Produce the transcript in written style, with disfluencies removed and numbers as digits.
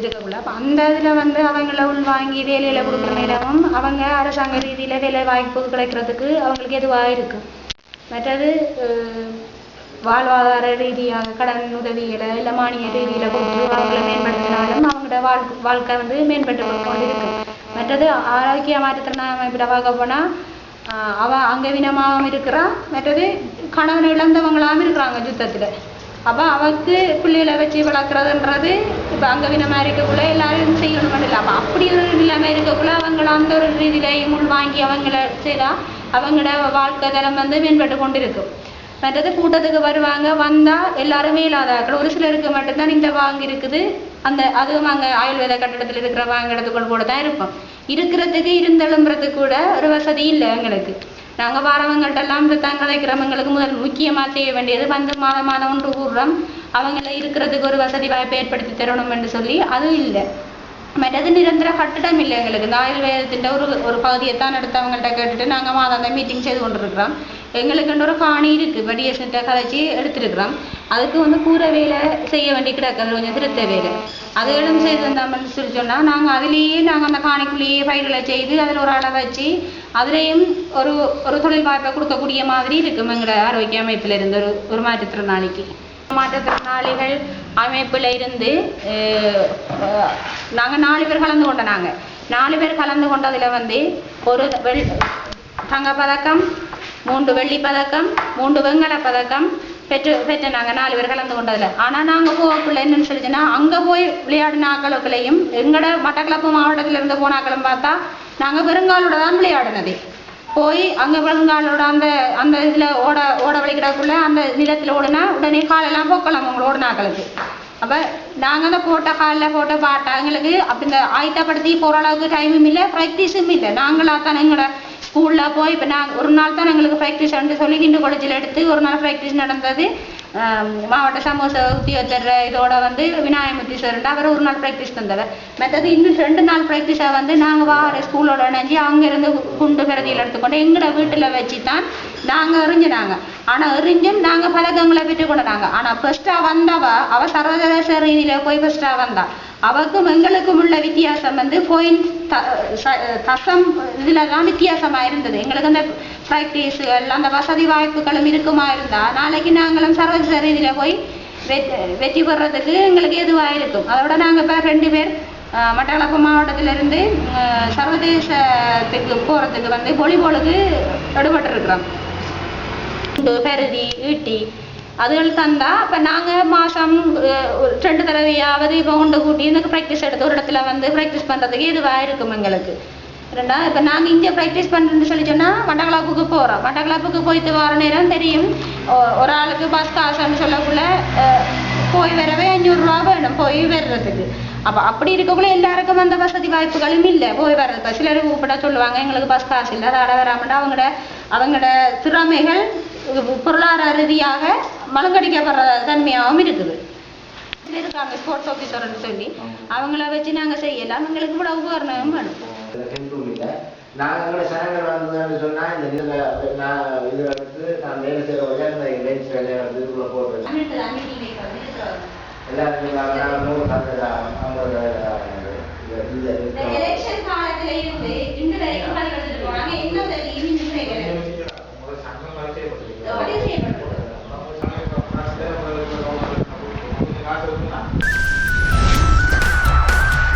இருக்கக்குள்ள அப்போ அந்த இதில் வந்து அவங்கள உள்வாங்கி வேலையில் கொடுக்குற நேரமும் அவங்க அரசாங்க ரீதியில் வேலை வாய்ப்பு கிடைக்கிறதுக்கு அவங்களுக்கு எதுவாக இருக்கும். மற்றது வாழ்வாதார ரீதியாக கடன் உதவிகளை இல்லை மானிய ரீதியில் கொடுத்து அவங்கள மேம்படுத்தினாலும் அவங்களோட வாழ்க்கை வந்து மேம்பட்டு கொண்டு இருக்கு. மற்றது ஆரோக்கிய மாற்றத்திறனாக இப்படி பார்க்க போனால் அங்கவீனமாகவும் இருக்கிறான். மற்றது கணவன் இழந்தவங்களாகவும் இருக்கிறாங்க யுத்தத்தில். அப்போ அவருக்கு பிள்ளைகளை வச்சு வளர்க்குறதுன்றது இப்போ அங்கவீனமாக இருக்கக்குள்ள எல்லாரும் செய்யணும் இல்லை. அப்போ அப்படி ஒரு நிலைமை இருக்கக்குள்ள அவங்கள அந்த ஒரு ரீதியிலையும் உள்வாங்கி அவங்கள செய்தால் அவங்களோட வாழ்க்கை தரம் வந்து மேம்பட்டு கொண்டு இருக்கும். மற்றது கூட்டத்துக்கு வருவாங்க, வந்தால் எல்லாருமே இல்லாதாக்கள் ஒரு சிலருக்கு மட்டும்தான் இந்த வாங்கி இருக்குது. அதுவும் அங்கே ஆயுர்வேத கட்டடத்தில் இருக்கிற வாங்கிடத்துக்குள் கூட தான் இருப்போம். இருக்கிறதுக்கு இருந்தெழும்புறதுக்கு கூட ஒரு வசதி இல்லை எங்களுக்கு. நாங்கள் வாரவங்கள்ட்டெல்லாம் தங்க வைக்கிறவங்களுக்கு முதல் முக்கியமாக செய்ய வேண்டியது வந்து மாதம் ஒன்று கூடுறோம் அவங்கள இருக்கிறதுக்கு ஒரு வசதி வாய்ப்பை ஏற்படுத்தி தரணும் என்று சொல்லி அதுவும் இல்லை. மற்றது நிரந்தர கட்டிடம் இல்லை எங்களுக்கு. இந்த ஆயுர்வேதத்தின் ஒரு பகுதியைத்தான் எடுத்தவங்கள்ட்ட கேட்டுட்டு நாங்கள் மாதம் மீட்டிங் செய்து கொண்டிருக்கிறோம். எங்களுக்குன்ற ஒரு காணி இருக்குது, படியேசன்ட்ட கதைச்சி எடுத்துருக்குறோம். அதுக்கு வந்து கூரை வேலை செய்ய வேண்டி கிடக்குது, கொஞ்சம் திருத்த வேலை அதுகளும் செய்து வந்தாமல் சொல்லி சொன்னால் நாங்கள் அதிலேயே அந்த காணிக்குள்ளேயே பயிர்களை செய்து அதில் ஒரு அளவை வச்சு அதுலேயும் ஒரு தொழில் வாய்ப்பை கொடுக்கக்கூடிய மாதிரி இருக்கும் எங்களோட ஆரோக்கிய அமைப்பில் இருந்து ஒரு மாற்றுத்திறனாளிக்கு. மாற்றுத்திறனாளிகள் அமைப்பில் இருந்து நாங்கள் 4 பேர் கலந்து கொண்டோம். நாங்கள் 4 பேர் கலந்து கொண்டதில் வந்து ஒரு தங்கப்பதக்கம், 3 வெள்ளி பதக்கம், 3 வெங்கல பதக்கம் பெற்ற நாங்கள் 4 பேர் கலந்து கொண்டதில். ஆனால் நாங்கள் போகக்குள்ள என்னன்னு சொல்லிச்சுன்னா அங்கே போய் விளையாடின ஆக்களுக்குள்ளையும் எங்களோட மட்டக்களப்பு மாவட்டத்தில் இருந்து போனாக்களும் பார்த்தா நாங்கள் வெறுங்காலோட தான் விளையாடினது. போய் அங்கே வெறுங்காலோட அந்த இதில் ஓட வலிக்கிடக்குள்ள அந்த நிலத்தில் ஓடினா உடனே காலெல்லாம் போக்கலாம் அவங்கள ஓடினாக்களுக்கு. அப்போ நாங்கள் அந்த போட்ட காலில் போட்ட பாட்டா எங்களுக்கு அப்படி இந்த ஆயத்தப்படுத்தி போகிற அளவுக்கு டைமும் இல்லை, ப்ராக்டிஸும் இல்லை. நாங்களாக தான் எங்களோட ஸ்கூலில் போய் இப்போ நாங்கள் ஒரு நாள் தான் எங்களுக்கு ப்ராக்டிஸ் வந்து சொல்லி கிண்டு காலேஜில் எடுத்து ஒரு நாள் ப்ராக்டிஸ் நடந்தது. மாவட்ட சமூக உத்தியோகத்தர் இதோட வந்து விநாயகமூர்த்தி சார் அவர் ஒரு நாள் ப்ராக்டிஸ் தந்தவர். மற்றது இன்னும் 2 நாள் ப்ராக்டிஸாக வந்து நாங்கள் வார ஸ்கூலோட இணைஞ்சி அங்கேருந்து குண்டு பிரதியில் எடுத்துக்கொண்டு எங்களோட வீட்டில் வச்சு தான் நாங்கள் எறிஞ்சினாங்க. ஆனால் எறிஞ்சும் நாங்கள் பதக்கங்களை பெற்றுக்கொண்டாங்க. ஆனால் ஃபர்ஸ்ட்டாக அவள் சர்வதேச ரீதியில் போய் ஃபர்ஸ்ட்டாக வந்தாள். அவருக்கும் எங்களுக்கும் உள்ள வித்தியாசம் வந்து தசம் இதில் தான் வித்தியாசமாக இருந்தது. எங்களுக்கு அந்த ப்ராக்டிஸுகள் அந்த வசதி வாய்ப்புகளும் இருக்குமா இருந்தால் நாளைக்கு நாங்களும் சர்வதேச ரீதியில் போய் வெற்றி பெறதுக்கு எங்களுக்கு எதுவாக இருக்கும். அதோட நாங்கள் இப்போ 2 பேர் மட்டக்களப்பு மாவட்டத்திலிருந்து சர்வதேசத்துக்கு போகிறதுக்கு வந்து வாலிபாலுக்கு எடுபட்டுருக்குறோம். பெருதி ஈட்டி அதுகள் தந்தா இப்போ நாங்கள் மாதம் 2 தடவையாவது இப்போ கொண்டு கூட்டி எனக்கு ப்ராக்டிஸ் எடுத்து ஒரு இடத்துல வந்து ப்ராக்டிஸ் பண்ணுறதுக்கு இதுவாக இருக்கும் எங்களுக்கு. இப்போ நாங்கள் இங்கே ப்ராக்டிஸ் பண்ணுறேன்னு சொல்லி சொன்னால் மட்டக்களப்புக்கு போகிறோம். மட்டக்களப்புக்கு போயிட்டு வர நேரம் தெரியும் ஒரு ஆளுக்கு பஸ் காசுன்னு சொல்லக்குள்ள போய் வரவே 500 ரூபா வேணும் போய் வர்றதுக்கு. அப்போ அப்படி இருக்கக்குள்ள எல்லாருக்கும் அந்த வசதி வாய்ப்புகளும் இல்லை போய் வர்றது. இப்போ சிலர் கூப்பிட சொல்லுவாங்க எங்களுக்கு பஸ் காசு இல்லை, அதை வராமட்டா அவங்களோட திறமைகள் பொருளாதார ரீதியாக மலங்கடிக்கப்படுற தன்மையாகவும் இருக்குது. இருக்காங்க ஸ்போர்ட்ஸ் ஆஃபீஸர்னு சொல்லி அவங்கள வச்சு நாங்கள் செய்யலாம். எங்களுக்கு இவ்வளவு உபகரணம் வேணும். நாங்கள் சனங்கள் வந்ததுன்னு சொன்னால் இந்த இது வந்து நான் வேலை செய்கிற வழியாக இந்த பெஞ்ச் வேலையை வந்து இதுக்குள்ளே போட்டுருக்கேன். எல்லாருக்கும் எலெக்ஷன் காலத்தில் இருந்து